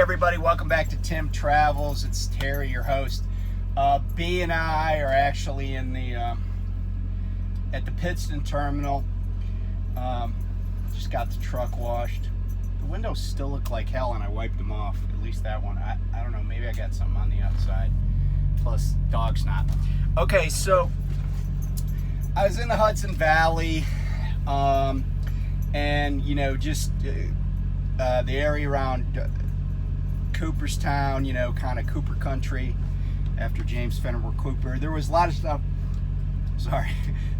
everybody, welcome back to Tim Travels. It's Terry, your host. B and I are actually in the at the Pittston terminal. Just got the truck washed. The windows still look like hell, and I wiped them off. At least that one. I don't know. Maybe I got something on the outside. Plus, dog snot. Okay, so I was in the Hudson Valley, and you know, just the area around Cooperstown, you know, kind of Cooper country after James Fenimore Cooper. There was a lot of stuff. Sorry,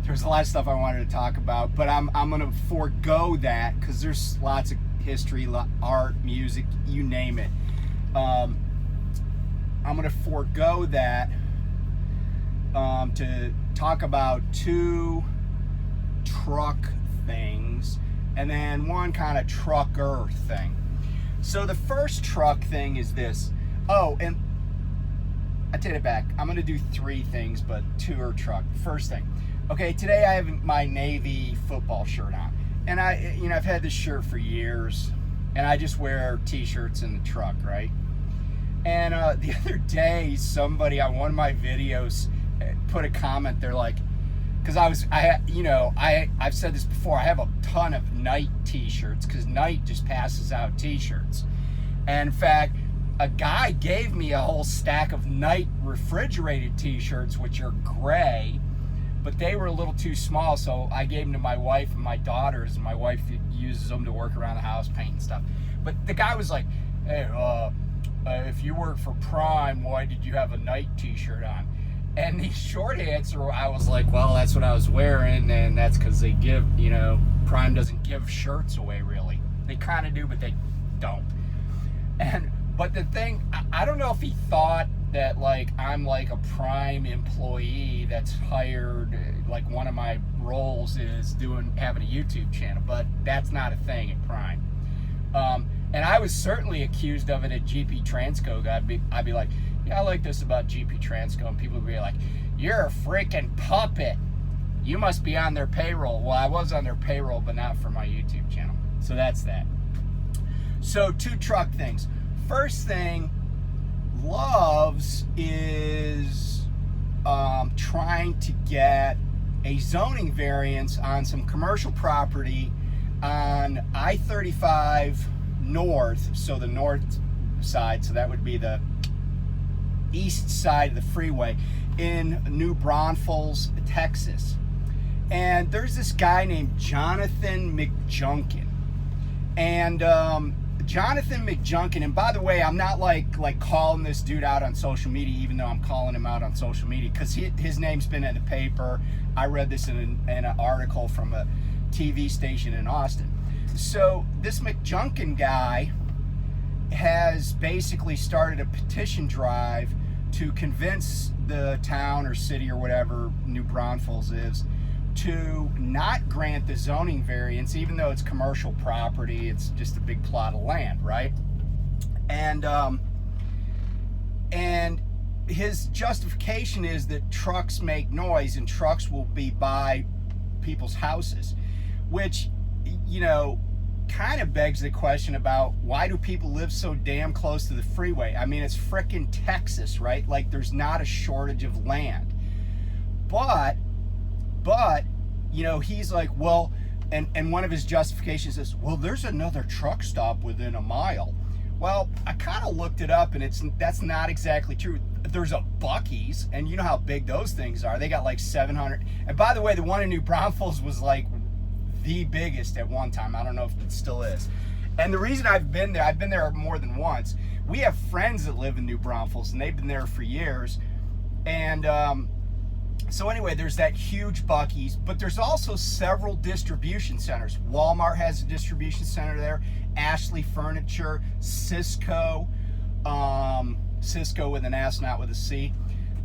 there was a lot of stuff I wanted to talk about, but I'm gonna forego that because there's lots of history, art, music, you name it. I'm gonna forego that to talk about two truck things and then one kind of trucker thing. So the first truck thing is this. Oh, and I take it back. I'm going to do three things, but two are truck. First thing. Okay, today I have my Navy football shirt on. And I've had this shirt for years, and I just wear t-shirts in the truck, right? And the other day, somebody on one of my videos put a comment. They're like, because I've said this before, I have a ton of Night t-shirts because Night just passes out t-shirts. And in fact, a guy gave me a whole stack of Night refrigerated t-shirts, which are gray, but they were a little too small, so I gave them to my wife and my daughters, and my wife uses them to work around the house, paint and stuff. But the guy was like, hey, if you work for Prime, why did you have a Night t-shirt on? And the short answer, I was like, well, that's what I was wearing, and that's because they give, Prime doesn't give shirts away, really. They kind of do, but they don't. But the thing, I don't know if he thought that, like, I'm like a Prime employee that's hired, like one of my roles is having a YouTube channel, but that's not a thing at Prime. And I was certainly accused of it at GP Transco. I'd be like, yeah, I like this about GP Transco, and people would be like, you're a freaking puppet. You must be on their payroll. Well, I was on their payroll, but not for my YouTube channel. So that's that. So two truck things. First thing, Loves is trying to get a zoning variance on some commercial property on I-35 north, so the north side, so that would be the east side of the freeway in New Braunfels, Texas. And there's this guy named Jonathan McJunkin. And Jonathan McJunkin, and by the way, I'm not like calling this dude out on social media, even though I'm calling him out on social media, because his name's been in the paper. I read this in an article from a TV station in Austin. So this McJunkin guy has basically started a petition drive to convince the town or city or whatever New Braunfels is to not grant the zoning variance, even though it's commercial property. It's just a big plot of land, right? And his justification is that trucks make noise and trucks will be by people's houses, which, kind of begs the question about why do people live so damn close to the freeway? I mean, it's frickin' Texas, right? Like, there's not a shortage of land. But he's like, well, and one of his justifications is, well, there's another truck stop within a mile. Well, I kind of looked it up, and that's not exactly true. There's a Buc-ee's, and you know how big those things are. They got like 700. And by the way, the one in New Braunfels was like the biggest at one time. I don't know if it still is. And the reason I've been there more than once. We have friends that live in New Braunfels, and they've been there for years. And so anyway, there's that huge Buc-ee's, but there's also several distribution centers. Walmart has a distribution center there. Ashley Furniture, Cisco with an S, not with a C.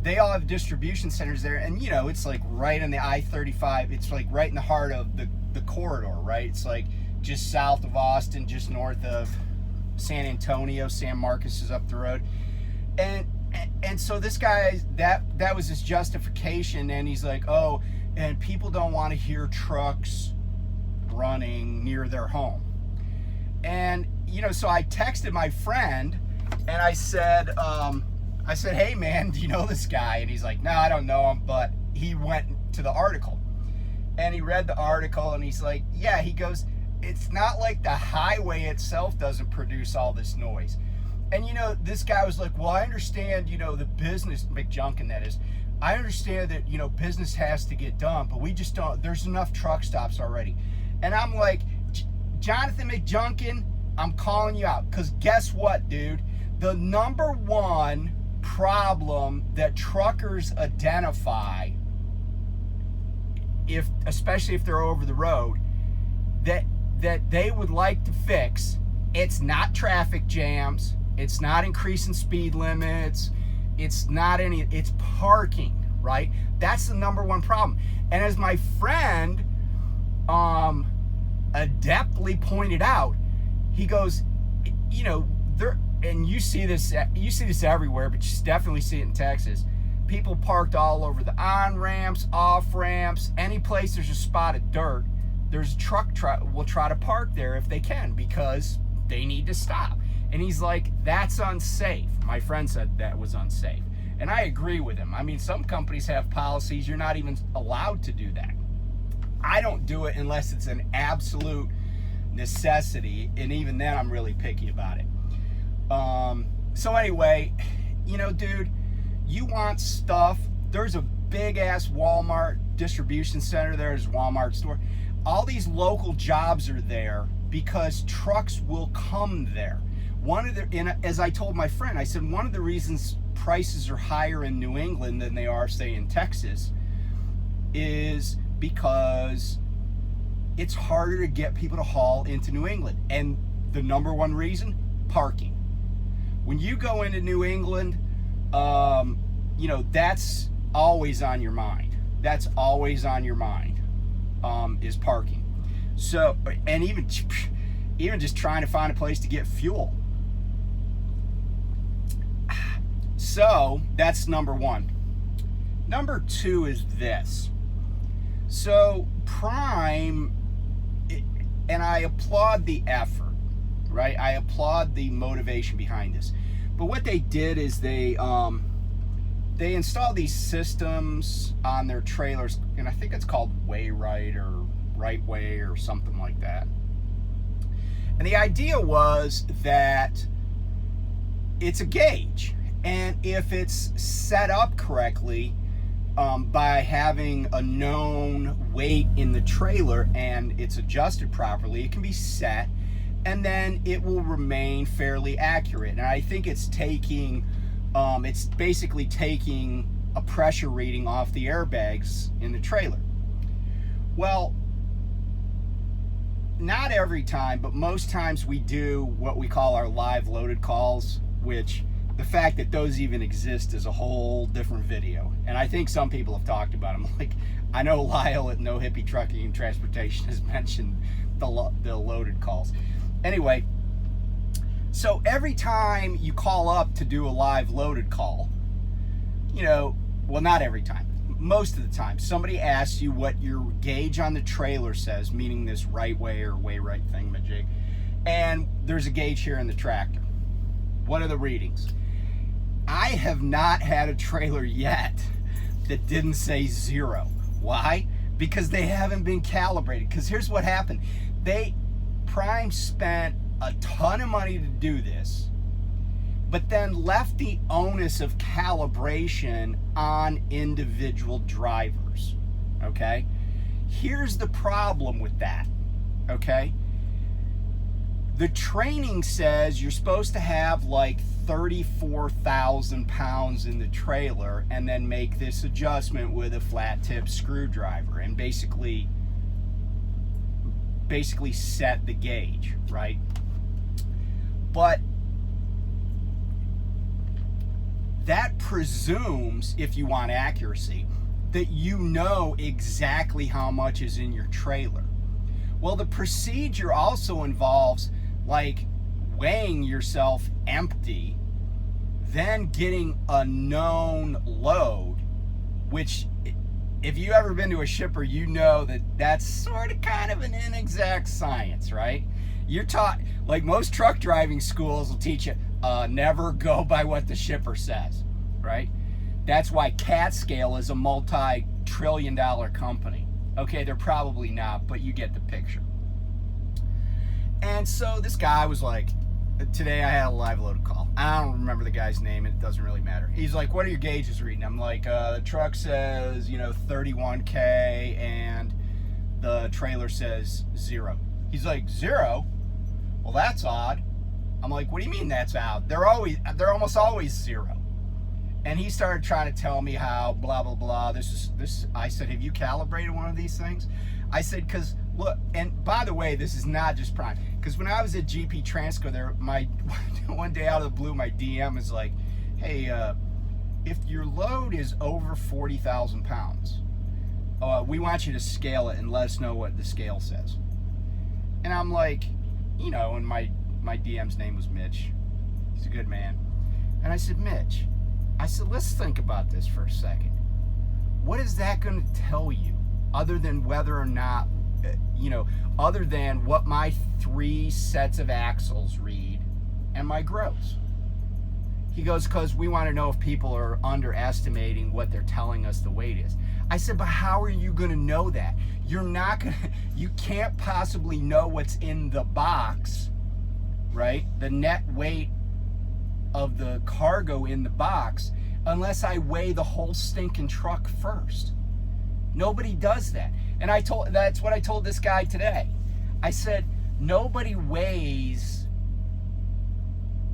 They all have distribution centers there, and it's like right in the I-35. It's like right in the heart of the corridor, right? It's like just south of Austin, just north of San Antonio. San Marcos is up the road. And so this guy, that was his justification, and he's like, oh, and people don't want to hear trucks running near their home. And, so I texted my friend And I said, hey man, do you know this guy? And he's like, no, I don't know him, but he went to the article. And he read the article and he's like, yeah, he goes, it's not like the highway itself doesn't produce all this noise. And this guy was like, well, I understand, the business, McJunkin that is, I understand that, business has to get done, but we just don't, there's enough truck stops already. And I'm like, Jonathan McJunkin, I'm calling you out, because guess what, dude? The number one problem that truckers identify, especially if they're over the road, that they would like to fix, it's not traffic jams, it's not increasing speed limits, it's parking, right? That's the number one problem. And as my friend adeptly pointed out, he goes, there, and you see this everywhere, but you definitely see it in Texas. People parked all over the on-ramps, off-ramps, any place there's a spot of dirt, there's a truck will try to park there if they can because they need to stop. And he's like, that's unsafe. My friend said that was unsafe. And I agree with him. I mean, some companies have policies you're not even allowed to do that. I don't do it unless it's an absolute necessity, and even then I'm really picky about it. So anyway, dude, you want stuff, there's a big ass Walmart distribution center there, there's a Walmart store. All these local jobs are there because trucks will come there. As I told my friend, I said, one of the reasons prices are higher in New England than they are, say, in Texas, is because it's harder to get people to haul into New England. And the number one reason, parking. When you go into New England, that's always on your mind. That's always on your mind, is parking. So, and even just trying to find a place to get fuel. So that's number one. Number two is this. So Prime, and I applaud the effort, right? I applaud the motivation behind this. But what they did is they installed these systems on their trailers, and I think it's called Wayrite or Right Way or something like that. And the idea was that it's a gauge, and if it's set up correctly, by having a known weight in the trailer and it's adjusted properly, it can be set, and then it will remain fairly accurate. And I think it's basically taking a pressure reading off the airbags in the trailer. Well, not every time, but most times we do what we call our live loaded calls, which the fact that those even exist is a whole different video. And I think some people have talked about them. Like, I know Lyle at No Hippie Trucking and Transportation has mentioned the loaded calls. Anyway, so every time you call up to do a live loaded call, well, not every time, most of the time, somebody asks you what your gauge on the trailer says, meaning this right way or Wayrite thingamajig, and there's a gauge here in the tractor. What are the readings? I have not had a trailer yet that didn't say 0. Why? Because they haven't been calibrated. Because here's what happened. Prime spent a ton of money to do this, but then left the onus of calibration on individual drivers, okay? Here's the problem with that, okay? The training says you're supposed to have like 34,000 pounds in the trailer and then make this adjustment with a flat tip screwdriver and basically set the gauge, right? But that presumes, if you want accuracy, that you know exactly how much is in your trailer. Well, the procedure also involves like weighing yourself empty, then getting a known load, which if you've ever been to a shipper, you know that that's sort of kind of an inexact science, right? You're taught, like most truck driving schools will teach you, Never go by what the shipper says, right? That's why CatScale is a multi-trillion-dollar company. Okay, they're probably not, but you get the picture. And so this guy was like, today I had a live loaded call. I don't remember the guy's name, and it doesn't really matter. He's like, what are your gauges reading? I'm like, the truck says, 31K, and the trailer says 0. He's like, 0? Well, that's odd. I'm like, what do you mean that's odd? They're almost always 0. And he started trying to tell me how blah blah blah. This. I said, have you calibrated one of these things? I said, because look, and by the way, this is not just Prime. Because when I was at GP Transco, one day out of the blue, my DM is like, hey, if your load is over 40,000 pounds, we want you to scale it and let us know what the scale says. And I'm like, and my DM's name was Mitch. He's a good man. And I said, Mitch, let's think about this for a second. What is that going to tell you other than whether or not, other than what my 3 sets of axles read and my gross? He goes, because we want to know if people are underestimating what they're telling us the weight is. I said, but how are you going to know that? You can't possibly know what's in the box, right? The net weight of the cargo in the box, unless I weigh the whole stinking truck first. Nobody does that. And that's what I told this guy today. I said, nobody weighs,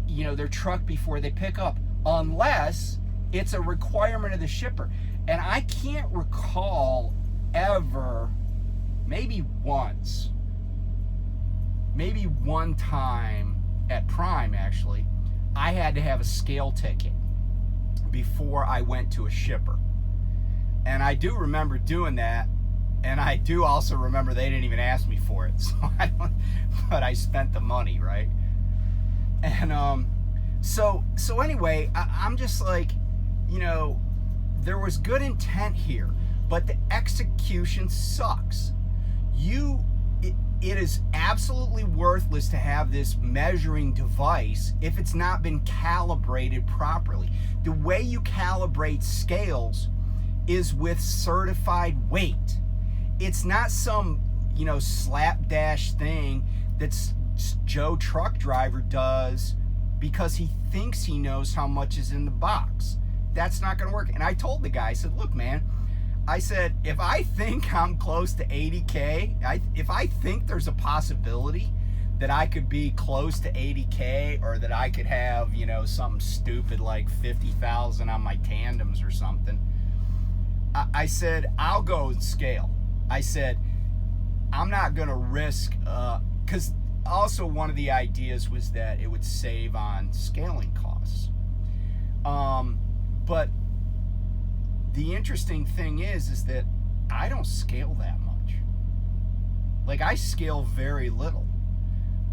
their truck before they pick up, unless it's a requirement of the shipper. And I can't recall ever, maybe one time at Prime actually, I had to have a scale ticket before I went to a shipper. And I do remember doing that, and I do also remember they didn't even ask me for it, but I spent the money, right? And so anyway, I'm just like, there was good intent here, but the execution sucks. It is absolutely worthless to have this measuring device if it's not been calibrated properly. The way you calibrate scales is with certified weight. It's not some, slapdash thing that's Joe truck driver does because he thinks he knows how much is in the box. That's not going to work. And I told the guy, I said, look, man, I said, if I think I'm close to 80K, if I think there's a possibility that I could be close to 80K, or that I could have, something stupid like 50,000 on my tandems or something, I said, I'll go and scale. I said, I'm not going to risk, because also one of the ideas was that it would save on scaling costs. But the interesting thing is that I don't scale that much. Like, I scale very little.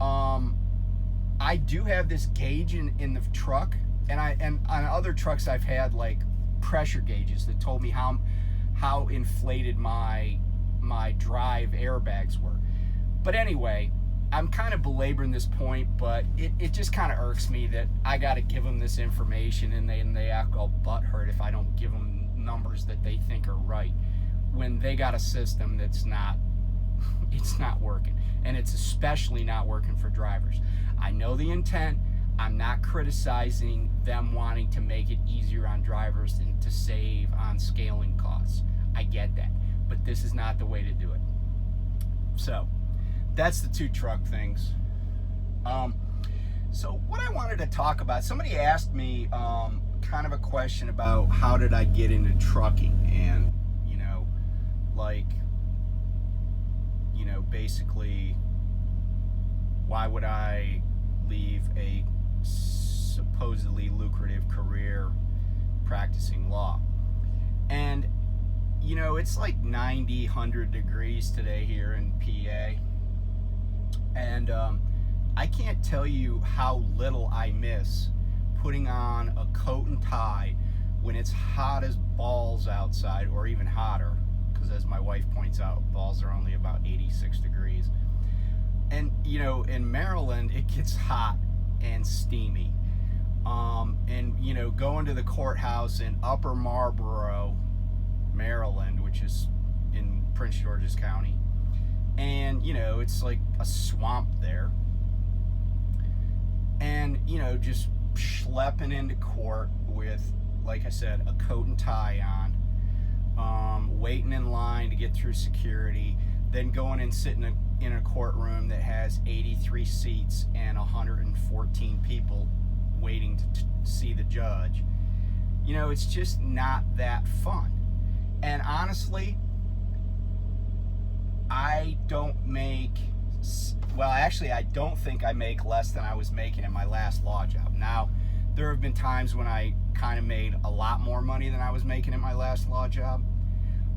I do have this gauge in the truck, and on other trucks I've had like pressure gauges that told me how inflated my drive airbags were. But anyway, I'm kind of belaboring this point, but it just kind of irks me that I got to give them this information, and they act all butthurt if I don't give them numbers that they think are right, when they got a system that's not working, and it's especially not working for drivers. I know the intent. I'm not criticizing them wanting to make it easier on drivers and to save on scaling costs. I get that, but this is not the way to do it. So that's the 2 truck things. So what I wanted to talk about, somebody asked me kind of a question about how did I get into trucking, and basically why would I leave a supposedly lucrative career practicing law. And it's like 90, 100 degrees today here in PA, and I can't tell you how little I miss putting on a coat and tie when it's hot as balls outside, or even hotter, because as my wife points out, balls are only about 86 degrees. And in Maryland it gets hot and steamy. and going to the courthouse in Upper Marlboro, Maryland, which is in Prince George's County, and it's like a swamp there, and just schlepping into court with, like I said, a coat and tie on, waiting in line to get through security, then going and sitting in a courtroom that has 83 seats and 114 people waiting to see the judge. It's just not that fun. And honestly, I don't think I make less than I was making in my last law job. Now, there have been times when I kind of made a lot more money than I was making in my last law job,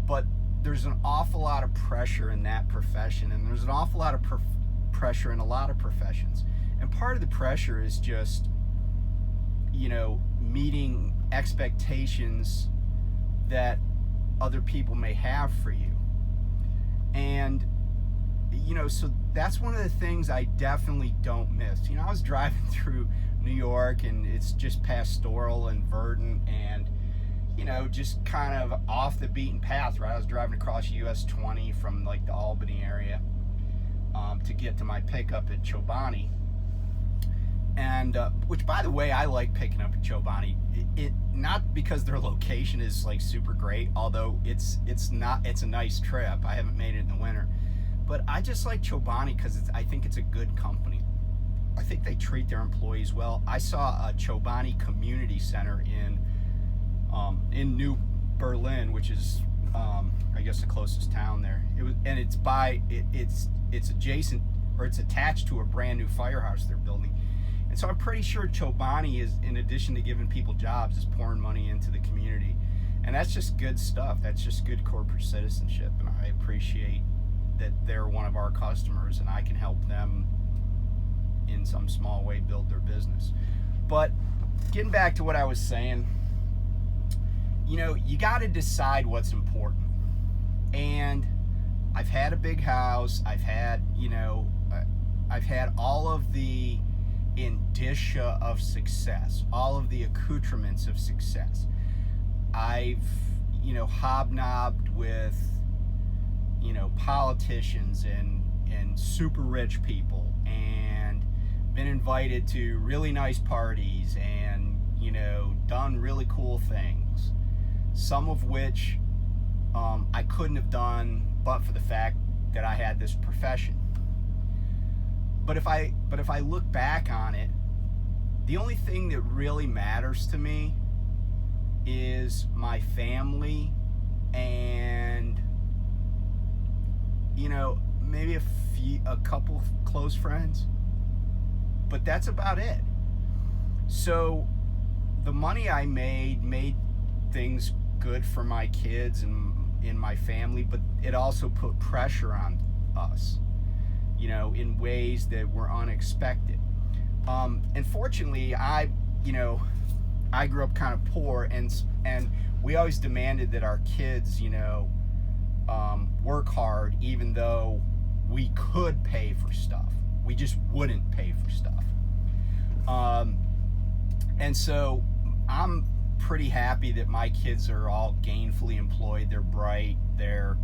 but there's an awful lot of pressure in that profession, and there's an awful lot of pressure in a lot of professions. And part of the pressure is just, meeting expectations that other people may have for you. And, so that's one of the things I definitely don't miss. I was driving through New York, and it's just pastoral and verdant and, just kind of off the beaten path, right? I was driving across US 20 from like the Albany area to get to my pickup at Chobani. And which, by the way, I like picking up at Chobani. It not because their location is like super great, although it's a nice trip. I haven't made it in the winter, but I just like Chobani because I think it's a good company. I think they treat their employees well. I saw a Chobani community center in New Berlin, which is I guess the closest town there. It's adjacent, or it's attached to a brand new firehouse they're building. And so I'm pretty sure Chobani is, in addition to giving people jobs, is pouring money into the community. And that's just good stuff. That's just good corporate citizenship. And I appreciate that they're one of our customers and I can help them in some small way build their business. But getting back to what I was saying, you got to decide what's important. And I've had a big house. I've had all of the indicia of success, all of the accoutrements of success. I've hobnobbed with politicians and super rich people, and been invited to really nice parties, and done really cool things, some of which I couldn't have done but for the fact that I had this profession. But if I look back on it, the only thing that really matters to me is my family and maybe a couple close friends. But that's about it. So the money I made things good for my kids and in my family, but it also put pressure on us, in ways that were unexpected. And fortunately, I grew up kind of poor, and we always demanded that our kids, work hard, even though we could pay for stuff. We just wouldn't pay for stuff. And so I'm pretty happy that my kids are all gainfully employed. They're bright, they're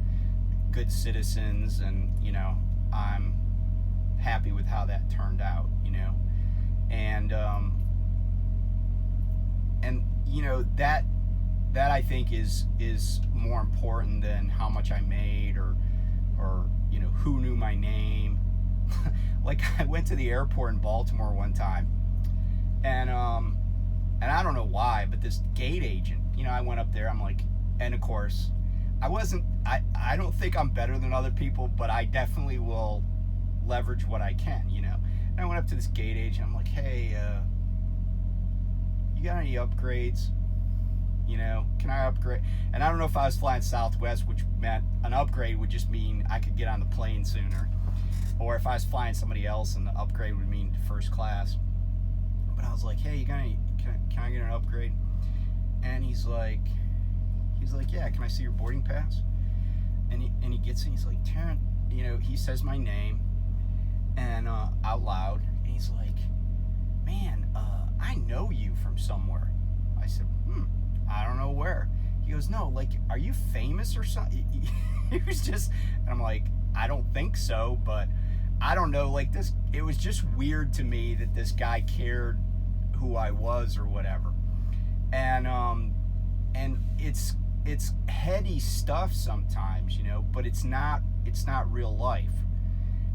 good citizens, and I'm happy with how that turned out. That I think is more important than how much I made or who knew my name. Like, I went to the airport in Baltimore one time, and I don't know why, but this gate agent, I went up there, I'm like, and of course, I don't think I'm better than other people, but I definitely will leverage what I can, And I went up to this gate agent, I'm like, hey, you got any upgrades? Can I upgrade? And I don't know if I was flying Southwest, which meant an upgrade would just mean I could get on the plane sooner, or if I was flying somebody else, and the upgrade would mean first class. But I was like, hey, you got any? Can I get an upgrade? And he's like, yeah. Can I see your boarding pass? And he gets it. He's like, Terrence, he says my name, and out loud, and he's like, man, I know you from somewhere. I said, I don't know where. He goes, no, like, are you famous or something? He was just, and I'm like, I don't think so, but I don't know, like this, it was just weird to me that this guy cared who I was or whatever. And it's heady stuff sometimes, you know, but it's not real life.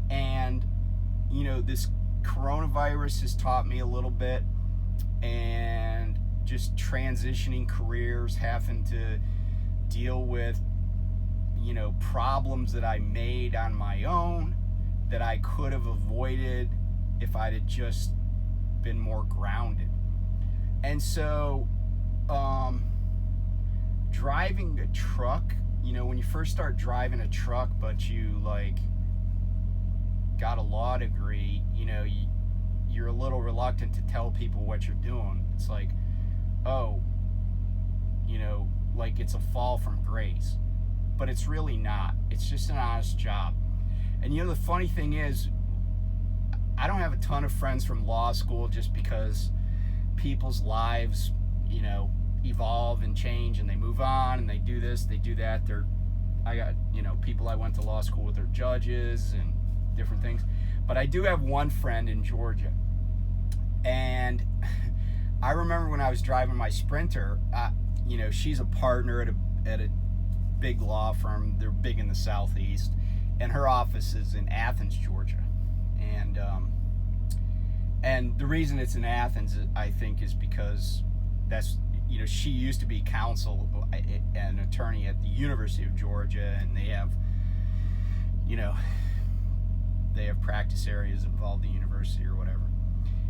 And, you know, this coronavirus has taught me a little bit, and just transitioning careers, having to deal with, you know, problems that I made on my own that I could have avoided if I'd have just been more grounded. And so driving a truck, you know, when you first start driving a truck but you like got a law degree, you know, you're a little reluctant to tell people what you're doing. It's like, oh, you know, like it's a fall from grace. But it's really not. It's just an honest job. And you know, the funny thing is, I don't have a ton of friends from law school, just because people's lives, you know, evolve and change, and they move on, and they do this, they do that. I got, you know, people I went to law school with, they're judges and different things. But I do have one friend in Georgia. And I remember when I was driving my Sprinter, you know, she's a partner at a big law firm. They're big in the Southeast, and her office is in Athens, Georgia. And the reason it's in Athens, I think, is because that's, you know, she used to be counsel, an attorney at the University of Georgia, and they have, you know, they have practice areas that involve the university or whatever.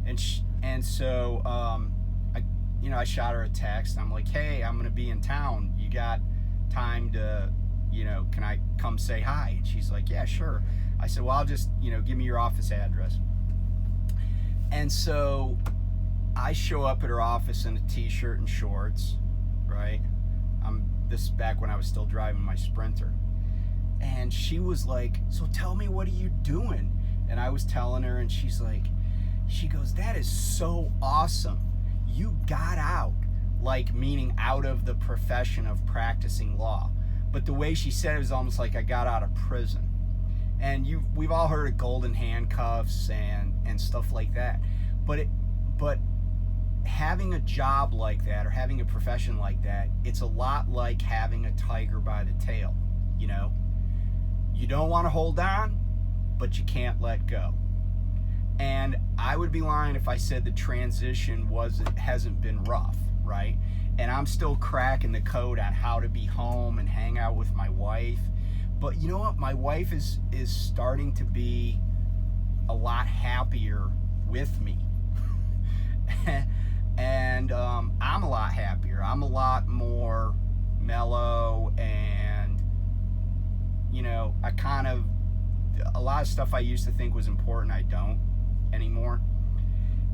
And so I shot her a text. I'm like, hey, I'm gonna be in town. You got time to, you know, can I come say hi? And she's like, yeah, sure. I said, well, I'll just, you know, give me your office address. And so I show up at her office in a t-shirt and shorts, right? This is back when I was still driving my Sprinter. And she was like, so tell me, what are you doing? And I was telling her, and she goes, that is so awesome. You got out, like meaning out of the profession of practicing law. But the way she said it was almost like I got out of prison. And we've all heard of golden handcuffs and stuff like that. But having a job like that, or having a profession like that, it's a lot like having a tiger by the tail, you know? You don't want to hold on, but you can't let go. And I would be lying if I said the transition hasn't been rough, right? And I'm still cracking the code on how to be home and hang out with my wife. But you know what? My wife is starting to be a lot happier with me. And I'm a lot happier. I'm a lot more mellow, and, you know, a lot of stuff I used to think was important, I don't anymore.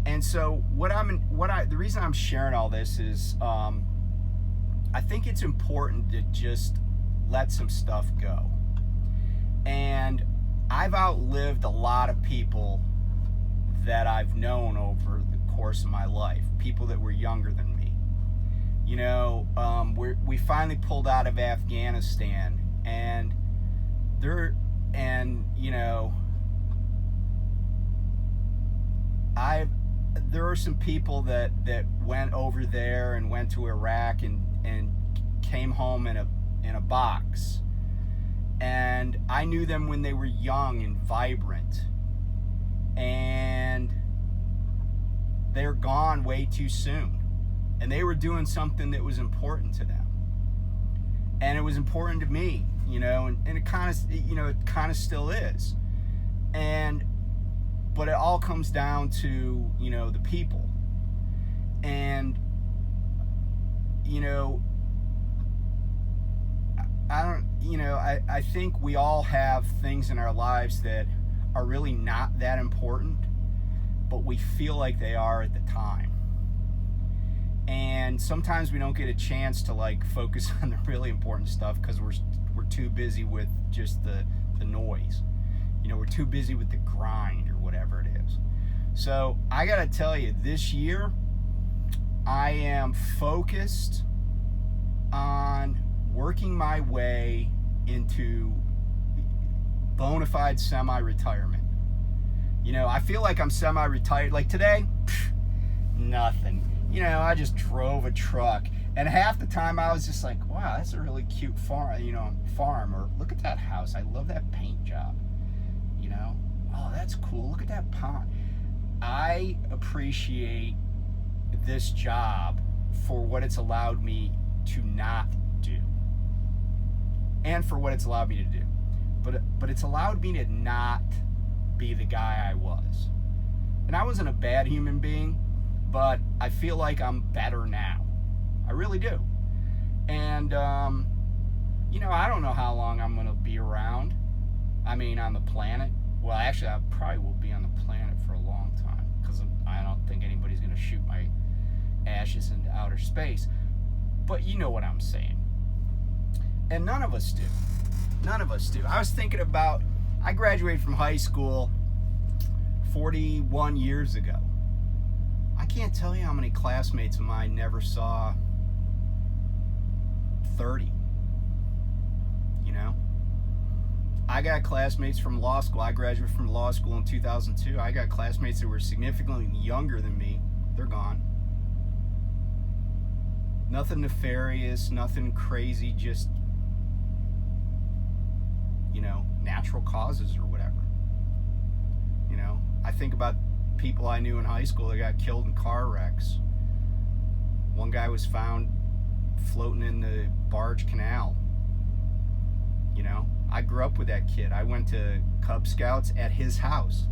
And so the reason I'm sharing all this is I think it's important to just let some stuff go. And I've outlived a lot of people that I've known over the course of my life, people that were younger than me. You know, we finally pulled out of Afghanistan, and you know, there are some people that went over there and went to Iraq and came home in a box. And I knew them when they were young and vibrant, and they're gone way too soon. And they were doing something that was important to them, and it was important to me, you know, and it kind of still is. But it all comes down to, you know, the people. And, you know, I think we all have things in our lives that are really not that important, but we feel like they are at the time. And sometimes we don't get a chance to like focus on the really important stuff because we're too busy with just the noise. You know, we're too busy with the grind or whatever it is. So I gotta tell you, this year, I am focused on working my way into bona fide semi-retirement. I feel like I'm semi-retired. Like today, nothing. I just drove a truck, and half the time I was just like, wow, that's a really cute farm, or look at that house. I love that paint job. Oh, that's cool. Look at that pond. I appreciate this job for what it's allowed me to not do, and for what it's allowed me to do. But it's allowed me to not be the guy I was. And I wasn't a bad human being, but I feel like I'm better now. I really do. And I don't know how long I'm going to be around. On the planet. Well, actually, I probably will be on the planet for a long time, because I don't think anybody's going to shoot my ashes into outer space. But you know what I'm saying. And none of us do. None of us do. I was thinking about, I graduated from high school 41 years ago. I can't tell you how many classmates of mine never saw 30. I got classmates from law school. I graduated from law school in 2002. I got classmates that were significantly younger than me. They're gone. Nothing nefarious, nothing crazy, just, natural causes or whatever. I think about people I knew in high school that got killed in car wrecks. One guy was found floating in the Barge Canal. I grew up with that kid. I went to Cub Scouts at his house.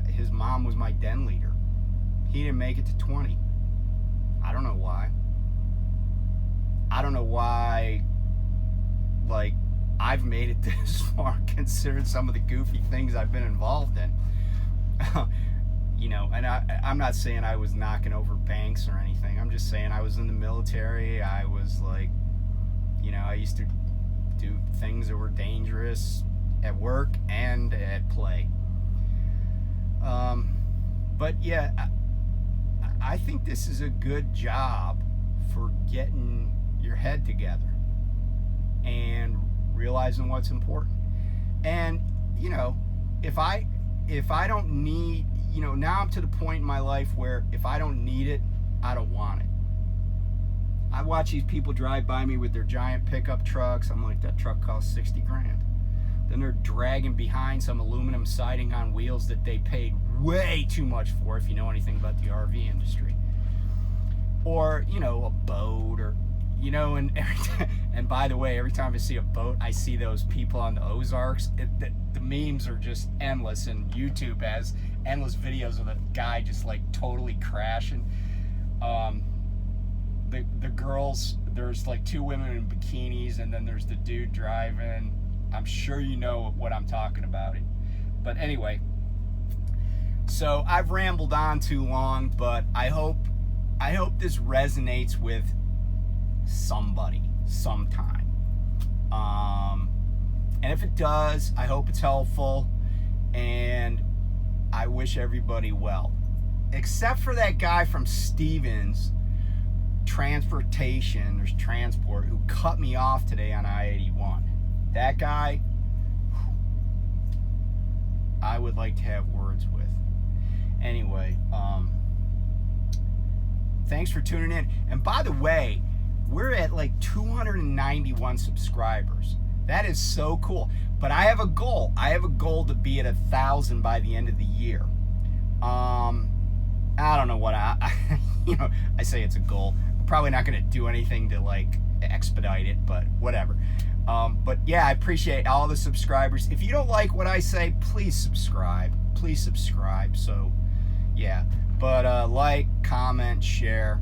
His mom was my den leader. He didn't make it to 20. I don't know why. I don't know why, I've made it this far considering some of the goofy things I've been involved in. And I'm not saying I was knocking over banks or anything. I'm just saying I was in the military. I was I used to do things that were dangerous at work and at play. But yeah, I think this is a good job for getting your head together and realizing what's important. And if I don't need, now I'm to the point in my life where if I don't need it, I don't want it. I watch these people drive by me with their giant pickup trucks. I'm like, that truck costs 60 grand. Then they're dragging behind some aluminum siding on wheels that they paid way too much for, if you know anything about the RV industry. Or, a boat, or, and by the way, every time I see a boat, I see those people on the Ozarks. The memes are just endless, and YouTube has endless videos of a guy just totally crashing. The girls, there's two women in bikinis, and then there's the dude driving. I'm sure you know what I'm talking about. But anyway, so I've rambled on too long, but I hope this resonates with somebody sometime. And if it does, I hope it's helpful, and I wish everybody well. Except for that guy from Stevens Transport who cut me off today on I-81. That guy, I would like to have words with. Anyway, thanks for tuning in. And by the way, we're at 291 subscribers. That is so cool. But I have a goal. I have a goal to be at 1,000 by the end of the year. I don't know what I say it's a goal. I'm probably not going to do anything to expedite it, but whatever. But yeah, I appreciate all the subscribers. If you don't like what I say, please subscribe. So yeah, but comment, share,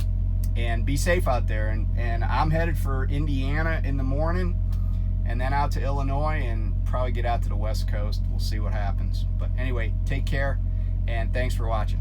and be safe out there. And I'm headed for Indiana in the morning, and then out to Illinois, and probably get out to the West Coast. We'll see what happens. But anyway, take care, and thanks for watching.